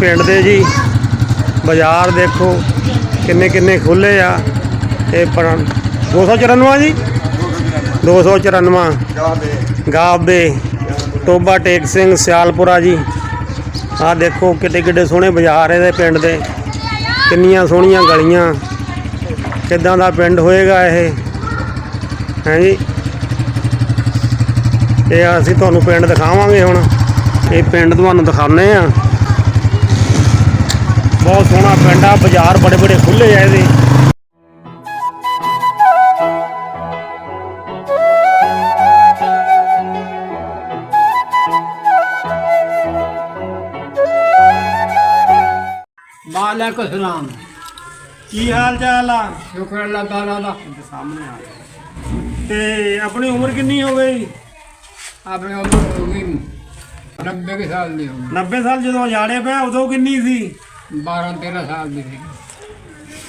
पिंड दे जी बाजार देखो किन्ने किन्ने खुले आ। ये 294 जी 294 गाव दे टोबा टेक सिंह सियालपुरा जी। आ देखो किड्डे किड्डे सोहने बाजार है पिंड दे, किन्नियां सोहणियां गलियां, किदां दा पिंड होएगा ये है जी। ये असीं तुहानूं पिंड दिखावांगे हुण। ये पिंड तुहानूं दिखाने आ, बहुत सोहना पिंड आ। बाजार बड़े बड़े खुले आ ये। वालेकुम सलाम। की हाल चाल आ? शुक्र अल्लाह ताला दा। सामने आ ते अपनी उम्र कितनी हो गई? अपनी उम्र हो गई 90 के साल दी हो गई। 90 साल जो जाड़े पे उदों कितनी सी? 12-13 साल दी थी।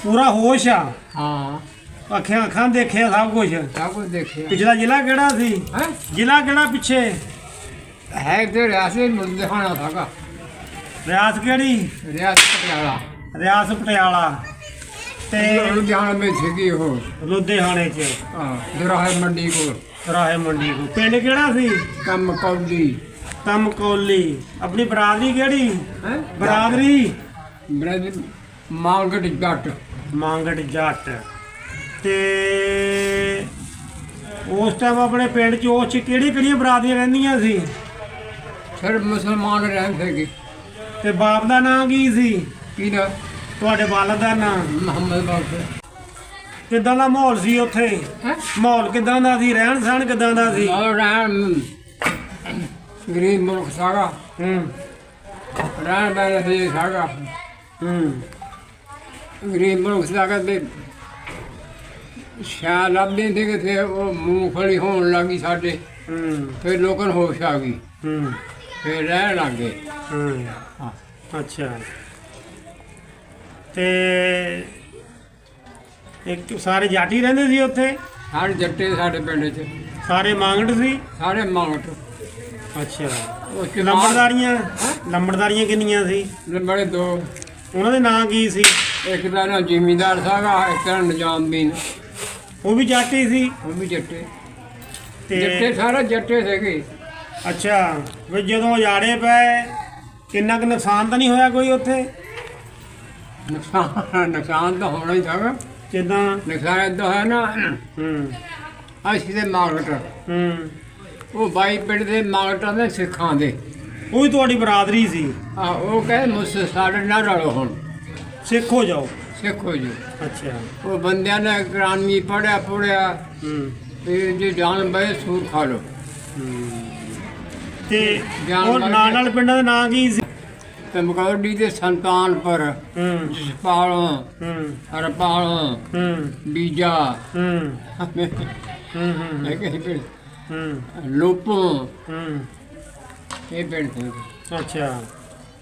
पूरा होश आ? हाँ अखियां अखां देखिया सब कुछ? सब कुछ देखिए। पिछला जिला केड़ा सी? हैं? जिला केड़ा पिछे? है तो रियासत लुधियाना था। रियासत केड़ी? रियासत पटियाला। रियासत पटियाला ते लुधियाना में थी हो। लुधियाने च हाँ दुराहे मंडी को। राहे मंडी को। पिंड केड़ा सी? कम कौली। तमकौली। अपनी बरादरी केड़ी? हैं? बरादरी ब्रदर मांगट जट। मांगट जट। ते उस टाइम अपने पिंड च उस केड़ियां बरादरियां रहिंदियां सी? फिर मुसलमान रहते थे। ते बाप दा नाम की सी? किदा तुहाडे वालद दा नाम? मोहम्मद बाबू। किदां दा माहौल सी उत्थे? हैं? माहौल किदां दा सी? रहन सहन किदां दा सी? और गरीब मुल्क सारा रहन बैन से सारा गरीब मुल्क सारा दे शायद लभदे थे कि थे वो मूंगफली होने लगी साडे। फिर लोगों होश आ गई, फिर रहन लग गए। हाँ। अच्छा ते एक सारे जाटी रहंदे सी उत्थे? सारे जट्टे साडे पिंड च सारे मांगट सी? सारे मांगट। अच्छा उसके लंबड़दारियां किन्नियां सी? बड़े दो। ਉਹਨਾਂ ਦੇ ਨਾਂ ਕੀ ਸੀ? एक का ना जिमीदार सागा, एक का निजामुद्दीन। ਉਹ ਵੀ ਜਾਟੀ ਸੀ? वो भी जट्टे। ਤੇ जट्टे सारे जट्टे थे कि। ਅੱਛਾ ਵੀ ਜਦੋਂ ਉਜਾੜੇ ਪਏ ਕਿੰਨਾ ਕੁ ਨੁਕਸਾਨ ਤਾਂ ਨਹੀਂ ਹੋਇਆ ਕੋਈ ਉੱਥੇ? नुकसान तो होना ही था। ਕਿਦਾਂ? नुकसान तो है ना असी दे मांगट वो बाई पिंड दे मांगटां दे सिखां दे। ਉਹ ਵੀ ਤੁਹਾਡੀ ਬਰਾਦਰੀ ਸੀ? वो कहे मुझसे साढ़े ना रलो हुण ਸਿੱਖ ਹੋ ਜਾਓ। सिखो जी। ਅੱਛਾ वो बंदियां ने ग्रामी पढ़िया फिर जो जान बे सूर खा लो। ਤੇ ਜਾਣ ਉਹ ਲੱਗ ਨਾਲ ਗਿਆ। ਨਾਲ ਪਿੰਡਾਂ ਦੇ ਨਾਂ ਕੀ ਸੀ? तो मकौडी दे संतानपुर, जसपालों, हरपालों, बीजा, लोपों, ये पिंड थे। ਅੱਛਾ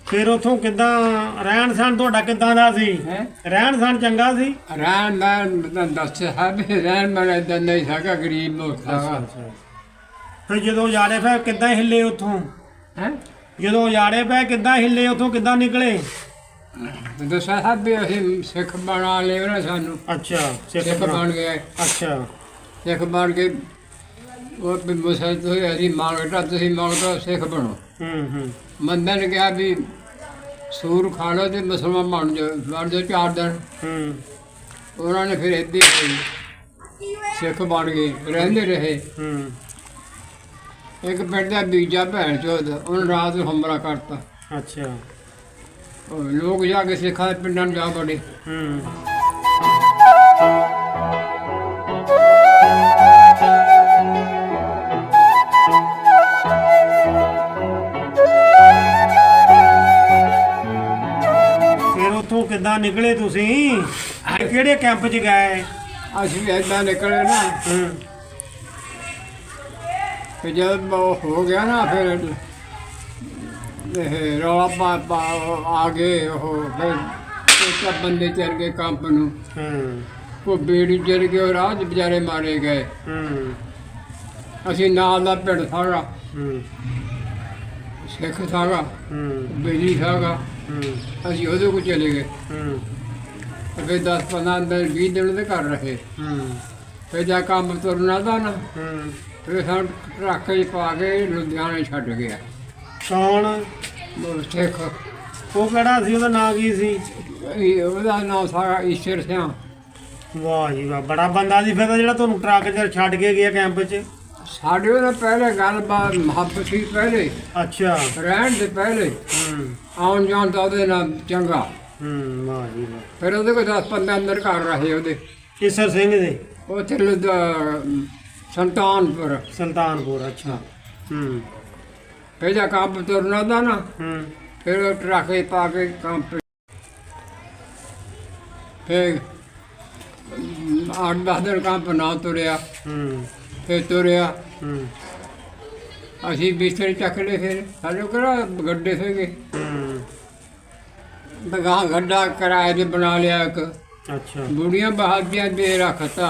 ਫਿਰ ਉਥੋਂ ਕਿੱਦਾਂ ਰਹਿਣ ਸਹਿਣ ਤੁਹਾਡਾ ਕਿੱਦਾਂ ਦਾ ਸੀ? ਰਹਿਣ ਸਹਿਣ ਚੰਗਾ ਸੀ? रहन मैं दस है भी रहन मैं इधर नहीं सका गरीब मुल्क था। ਫਿਰ ਜਦੋਂ ਉਜਾੜੇ ਪਏ ਕਿੱਦਾਂ ਹਿੱਲੇ ਉੱਥੋਂ? हैं? ਜਦੋਂ ਉਜਾੜੇ ਪਏ ਕਿੱਦਾਂ ਹਿੱਲੇ ਉੱਥੋਂ ਕਿੱਦਾਂ ਨਿਕਲੇ? दस है भी असी सिख बना ले ना सानू। ਅੱਛਾ सिख बन गए। ਅੱਛਾ सिख बन के वो भी मुसलमान असी मांगटा तुसी मांगटा सिख बनो। बंदे ने कहा भी सूर खा लो तो मुसलमान बन जाओ 4 दिन। उन्होंने फिर इदा सिख बन गए रहते रहे। एक पिंड का बीजा भैन चौथ उन्हें रात को हमला करता। ਅੱਛਾ लोग जाके सिखा पिंडा जा बड़े। ਫਿਰ ਉੱਥੋਂ ਕਿੱਦਾਂ ਨਿਕਲੇ ਤੁਸੀਂ? ਕਿਹੜੇ ਕੈਂਪ 'ਚ ਗਏ? असि इदा निकले ना फिर जब वो हो गया ना फिर रौला आ गए हो। फिर सब बंदे चल गए कंप नू। वो बेड़ी चल गए और राह बेचारे मारे गए। असी नाल दा पिंड सारा सिख सागा बेली सागा ਅਸੀਂ ਉਹਦੇ ਕੋਲ ਚਲੇ ਗਏ ਹੂੰ ਤੇ ਫਿਰ 10-15 ਦਿਨ 20 ਦਿਨ ਉਹਦੇ ਘਰ ਰਹੇ ਹੂੰ ਫਿਰ ਜਾ ਕੰਮ ਤੁਰਨਾ ਦਾ ਨਾ ਹੂੰ ਫਿਰ ਸਾਨੂੰ ਟਰੱਕ 'ਚ ਪਾ ਕੇ ਲੁਧਿਆਣੇ ਛੱਡ ਗਿਆ ਕੌਣ ਉਹ ਸਿੱਖ ਉਹ ਕਿਹੜਾ ਸੀ ਉਹਦਾ ਨਾਂ ਕੀ ਸੀ ਉਹਦਾ ਨਾਮ ਸਾਰਾ ਈਸ਼ਰ ਸਿਆਂ ਵਾਹ ਜੀ ਵਾਹ ਬੜਾ ਬੰਦਾ ਸੀ ਫਿਰ ਤਾਂ ਜਿਹੜਾ ਤੁਹਾਨੂੰ ਟਰੱਕ 'ਚ ਛੱਡ ਕੇ ਗਿਆ ਕੈਂਪ 'ਚ ਸਾਡੇ ਉਹਨੇ ਪਹਿਲੇ ਗੱਲਬਾਤ ਮੁਹੱਬਤ ਸੀ ਪਹਿਲੇ ਅੱਛਾ ਰਹਿਣ ਦੇ ਪਹਿਲੇ ਹੂੰ ਆਉਣ ਜਾਣ ਦਾ ਉਹਦੇ ਨਾਲ ਚੰਗਾ ਹੂੰ ਵਾਹ ਜੀ ਵਾਹ ਫਿਰ ਉਹਦੇ ਕੋਲ 10-15 ਅੰਦਰ ਘਰ ਰਹੇ ਉਹਦੇ ਈਸਰ ਸਿੰਘ ਦੇ ਉੱਥੇ ਸੁਲਤਾਨਪੁਰ ਸੁਲਤਾਨਪੁਰ ਅੱਛਾ ਹੂੰ ਫਿਰ ਜਾ ਕੰਮ ਤੁਰਨਾ ਦਾ ਨਾ ਹੂੰ ਫਿਰ ਉਹ ਟਰੱਕ 'ਚ ਪਾ ਕੇ ਕੰਮ ਫਿਰ 8-10 ਦਿਨ ਕੰਮ ਨਾ ਤੁਰਿਆ ਹੂੰ ਫਿਰ ਤੁਰਿਆ ਹੂੰ ਅਸੀਂ ਬਿਸਤਰੇ ਚੱਕ ਲਏ ਫਿਰ ਸਾਡੇ ਕਿਹੜਾ ਗੱਡੇ ਸੀਗੇ ਹੂੰ ਗਾਂ ਗੱਡਾ ਕਿਰਾਏ ਤੇ ਬਣਾ ਲਿਆ ਇੱਕ ਅੱਛਾ ਬੁੜੀਆਂ ਬਹਾਦੀਆਂ ਦੇ ਰੱਖਤਾ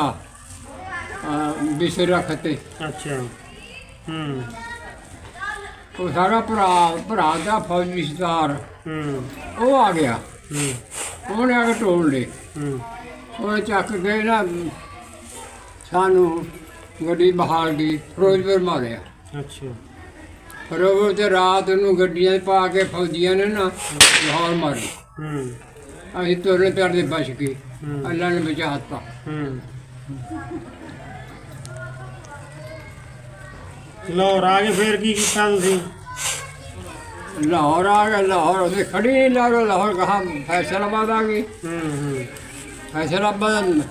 ਬਿਸਤਰੇ ਰੱਖਤੇ ਅੱਛਾ ਹੂੰ ਉਹ ਸਾਰਾ ਭਰਾ ਦਾ ਫੌਜੀ ਸਰਦਾਰ ਹੂੰ ਉਹ ਆ ਗਿਆ ਹੂੰ ਉਹਨੇ ਆ ਕੇ ਟੋਲ ਲਏ ਹੂੰ ਉਹ ਚੱਕ ਕੇ ਨਾ ਸਾਨੂੰ ਗੱਡੀ ਬਹਾਲ ਗਈ ਫਿਰੋਜ਼ਪੁਰ ਮਾਰਿਆ ਅੱਛਾ ਫਿਰੋਜ਼ਪੁਰ ਤੇ ਰਾਤ ਨੂੰ ਗੱਡੀਆਂ 'ਚ ਪਾ ਕੇ ਫੌਜੀਆਂ ਨੇ ਨਾ ਲਾਹੌਰ ਮਾਰੀ ਹੂੰ ਅਸੀਂ ਤੁਰਨੇ ਤੁਰਦੇ ਬਚ ਗਏ ਹੂੰ। ਅੱਲਾ ਨੇ ਬਚਾਤਾ ਹੂੰ ਲਾਹੌਰ ਆ ਕੇ ਫੇਰ ਕੀ ਕੀਤਾ ਤੁਸੀਂ ਲਾਹੌਰ ਆ ਗਏ ਲਾਹੌਰ ਉਹਦੇ ਖੜੀ ਨਹੀਂ ਲਾਹੌਰ ਕਹਾ ਫੈਸਲਾਬਾਦ ਆ ਗਈ ਹੂੰ ਹੂੰ ਫੈਸਲਾਬਾਦ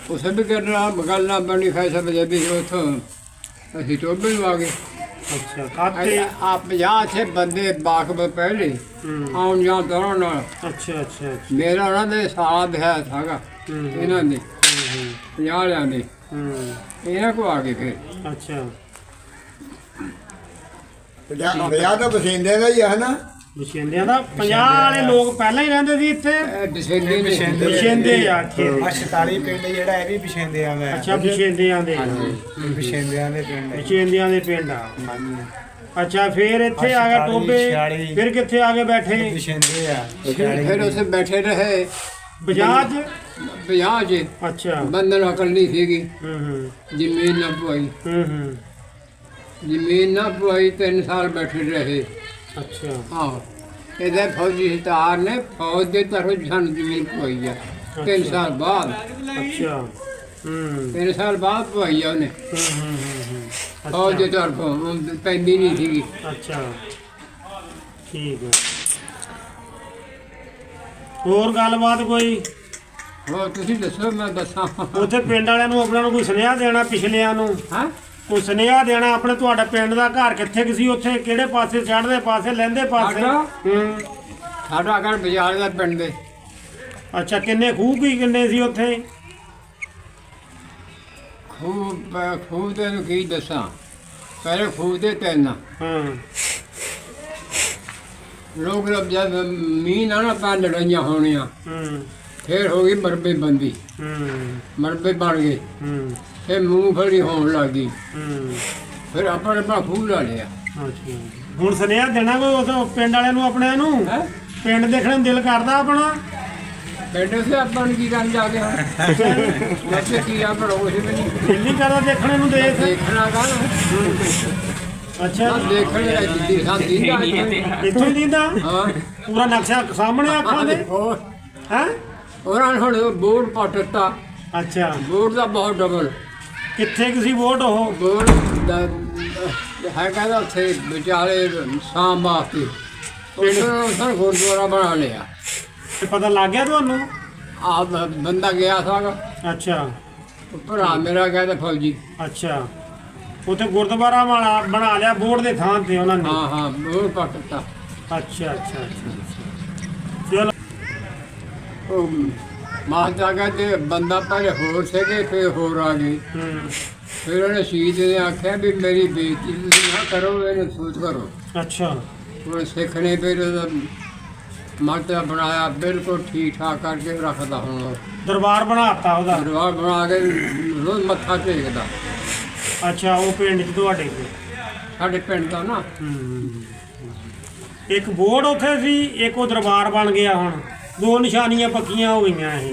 ਉਸੇ ਵੀ ਕਰਨਾ ਗੱਲ ਨਾ ਬਣੀ ਫੈਸਲਾ ਵੀ ਉੱਥੋਂ ਅਸੀਂ ਟੋਬੇ ਨੂੰ ਆ ਗਏ ਅੱਛਾ ਕਾਤੇ ਆ 50 ਥੇ ਬੰਦੇ ਬਾਖਬ ਪਹਿਲੇ ਹੂੰ ਆਉਣ ਜਾਂ ਦੋਨਾਂ ਨਾਲ ਅੱਛਾ ਅੱਛਾ ਮੇਰਾ ਉਹਨਾਂ ਦੇ ਸਾਲਾ ਵਿਆਹ ਥਾਗਾ ਹੂੰ ਇਹਨਾਂ ਦੇ ਹੂੰ 50 ਵਾਲਿਆਂ ਦੇ ਹੂੰ ਇਹਨਾਂ ਕੋ ਆ ਗਏ ਫਿਰ ਅੱਛਾ ਵਿਆਹ ਤਾਂ ਬਸਿੰਦੇ ਦਾ ਹੀ ਆ ਨਾ ਬਸ਼ਿੰਦਿਆਂ ਦਾ 50 ਵਾਲੇ ਲੋਕ ਪਹਿਲਾਂ ਹੀ ਰਹਿੰਦੇ ਸੀ ਇੱਥੇ ਦਸੇਂਦੇ ਨੇ ਬਸ਼ਿੰਦੇ ਆ ਇੱਥੇ ਆ 47 ਪਿੰਡ ਜਿਹੜਾ ਇਹ ਵੀ ਬਸਿੰਦਿਆਂ ਦਾ ਅੱਛਾ ਬਸ਼ਿੰਦਿਆਂ ਦੇ ਬਸਿੰਦਿਆਂ ਦੇ ਪਿੰਡ ਬਸ਼ਿੰਦਿਆਂ ਦੇ ਪਿੰਡ ਆ ਅੱਛਾ ਫੇਰ ਇੱਥੇ ਆ ਗਿਆ ਟੋਬੇ 46 ਫਿਰ ਕਿੱਥੇ ਆ ਕੇ ਬੈਠੇ ਬਸਿੰਦੇ ਆ ਫਿਰ ਉੱਥੇ ਬੈਠੇ ਰਹੇ ਬਜਾਜ 50 ਜੇ ਅੱਛਾ ਬੰਦਨ ਅਕਲ ਨਹੀਂ ਸੀਗੀ ਹੂੰ ਹੂੰ ਜ਼ਮੀਨ ਨਾ ਪਵਾਈ ਹੂੰ ਹੂੰ ਜ਼ਮੀਨ ਨਾ ਪਵਾਈ 3 ਸਾਲ ਬੈਠੇ ਰਹੇ ਅੱਛਾ ਹਾਂ ਇਹਦੇ ਫੌਜੀ ਸਰਦਾਰ ਨੇ ਫੌਜ ਦੇ ਤਰਫੋਂ ਸਾਨੂੰ ਜ਼ਮੀਨ ਪਵਾਈ ਆ 3 ਸਾਲ ਬਾਅਦ ਅੱਛਾ ਹੂੰ 3 ਸਾਲ ਬਾਅਦ ਪਵਾਈ ਆ ਉਹਨੇ ਫੌਜ ਦੇ ਤਰਫੋਂ ਉਹ ਪੈਂਦੀ ਨਹੀਂ ਸੀਗੀ ਅੱਛਾ ਠੀਕ ਹੈ ਹੋਰ ਗੱਲਬਾਤ ਕੋਈ ਹੋਰ ਤੁਸੀਂ ਦੱਸੋ ਮੈਂ ਦੱਸਾਂ ਉੱਥੇ ਪਿੰਡ ਵਾਲਿਆਂ ਨੂੰ ਆਪਣਾ ਨੂੰ ਕੋਈ ਸੁਨੇਹਾ ਦੇਣਾ ਪਿਛਲਿਆਂ ਨੂੰ ਹਾਂ ਕੋਈ ਸੁਨੇਹਾ ਦੇਣਾ ਆਪਣੇ ਤੁਹਾਡਾ ਪਿੰਡ ਦਾ ਘਰ ਕਿੱਥੇ ਕੁ ਸੀ ਉੱਥੇ ਕਿਹੜੇ ਪਾਸੇ ਚੜ੍ਹਦੇ ਪਾਸੇ ਲਹਿੰਦੇ ਪਾਸੇ ਸਾਡਾ? ਹੂੰ ਸਾਡਾ ਘਰ ਬਾਜ਼ਾਰ ਦਾ ਪਿੰਡ ਦੇ ਅੱਛਾ ਕਿੰਨੇ ਖੂਹ ਕੀ ਕਿੰਨੇ ਸੀ ਉੱਥੇ ਖੂਹ ਤੇ ਨੂੰ ਕੀ ਦੱਸਾਂ ਪਹਿਲੇ ਖੂਹ ਦੇ 3 ਹਾਂ ਲੋਕ ਜਦ ਮੀਂਹ ਨਾ ਤਾਂ ਲੜਾਈਆਂ ਹੋਣੀਆਂ ਹੂੰ ਫਿਰ ਹੋ ਗਈ ਮਰਬੇ ਬੰਦੀ ਹੂੰ ਮਰਬੇ ਬਣ ਗਏ ਹੂੰ ਫਿਰ ਮੂੰਗਫਲੀ ਹੋਣ ਲੱਗੀ ਹੂੰ ਫਿਰ ਆਪਾਂ ਨੇ ਖੂਹ ਲਾ ਲਿਆ ਅੱਛਾ ਹੁਣ ਸੁਨੇਹਾ ਦੇਣਾ ਕੋਈ ਉਹ ਪਿੰਡ ਵਾਲਿਆਂ ਨੂੰ ਆਪਣੇ ਨੂੰ ਹੈ ਪਿੰਡ ਦੇਖਣ ਨੂੰ ਦਿਲ ਕਰਦਾ ਆਪਣਾ ਬੈਠੇ ਸੇ ਆਪਾਂ ਨੂੰ ਕੀ ਕਰਨ ਜਾ ਕੇ ਵੈਸੇ ਕੀ ਆ ਪਰ ਉਹ ਵੀ ਨਹੀਂ ਦਿਲ ਨਹੀਂ ਕਰਦਾ ਦੇਖਣ ਨੂੰ ਦੇਖ ਦੇਖਣਾ ਕਾ ਅੱਛਾ ਦੇਖਣ ਦਾ ਜਿੱਦੀ ਸਾਡੀ ਇੱਥੋਂ ਹੀ ਦਿੰਦਾ ਹਾਂ ਪੂਰਾ ਨਕਸ਼ਾ ਸਾਹਮਣੇ ਅੱਖਾਂ ਦੇ ਹੋਰ ਹੈ ਉਹਨਾਂ ਨੇ ਹੁਣ ਬੋਰਡ ਪਟਤਾ ਅੱਛਾ ਬੋਰਡ ਦਾ ਬਹੁਤ ਡਬਲ ਕਿੱਥੇ ਕਿਸੇ ਵੋਟ ਉਹ ਬੋਰਡ ਦਾ ਹੈ ਕਹਿੰਦਾ ਉੱਥੇ ਵਿਚਾਲੇ ਸ਼ਾਮ ਵਾਸਤੇ ਉਹਨਾਂ ਗੁਰਦੁਆਰਾ ਬਣਾ ਲਿਆ ਤੇ ਪਤਾ ਲੱਗ ਗਿਆ ਤੁਹਾਨੂੰ ਆ ਬੰਦਾ ਗਿਆ ਸਾਗਾ ਅੱਛਾ ਭਰਾ ਮੇਰਾ ਕਹਿੰਦਾ ਫੌਜੀ ਅੱਛਾ ਉੱਥੇ ਗੁਰਦੁਆਰਾ ਵਾਲਾ ਬਣਾ ਲਿਆ ਬੋਰਡ ਦੇ ਥਾਂ ਤੇ ਉਹਨਾਂ ਨੇ ਹਾਂ ਹਾਂ ਬੋਰਡ ਪਟਤਾ ਅੱਛਾ ਅੱਛਾ ਅੱਛਾ ਚਲੋ ਉਹ ਮਾਤਾ ਕਹਿੰਦੇ ਬੰਦਾ ਪਹਿਲੇ ਹੋਰ ਸੀਗੇ ਫਿਰ ਹੋਰ ਆ ਗਏ ਹੂੰ ਫਿਰ ਉਹਨੇ ਸ਼ਹੀਦ ਨੇ ਆਖਿਆ ਵੀ ਮੇਰੀ ਬੇਇੱਜ਼ਤੀ ਤੁਸੀਂ ਨਾ ਕਰੋ ਇਹਨੂੰ ਸੂਤ ਕਰੋ ਅੱਛਾ ਉਹ ਸਿੱਖ ਨੇ ਫਿਰ ਉਹਦਾ ਮਾਤਾ ਬਣਾਇਆ ਬਿਲਕੁਲ ਠੀਕ ਠਾਕ ਕਰਕੇ ਰੱਖਦਾ ਹੁਣ ਉਹ ਦਰਬਾਰ ਬਣਾਤਾ ਉਹਦਾ ਦਰਬਾਰ ਬਣਾ ਕੇ ਰੋਜ਼ ਮੱਥਾ ਟੇਕਦਾ ਅੱਛਾ ਉਹ ਪਿੰਡ ਚ ਤੁਹਾਡੇ ਕੋਲ ਸਾਡੇ ਪਿੰਡ ਦਾ ਨਾ ਹੂੰ ਇੱਕ ਬੋਰਡ ਉੱਥੇ ਸੀ, ਇੱਕ ਉਹ ਦਰਬਾਰ ਬਣ ਗਿਆ ਹੁਣ। ਦੋ ਨਿਸ਼ਾਨੀਆਂ ਪੱਕੀਆਂ ਹੋ ਗਈਆਂ ਇਹ।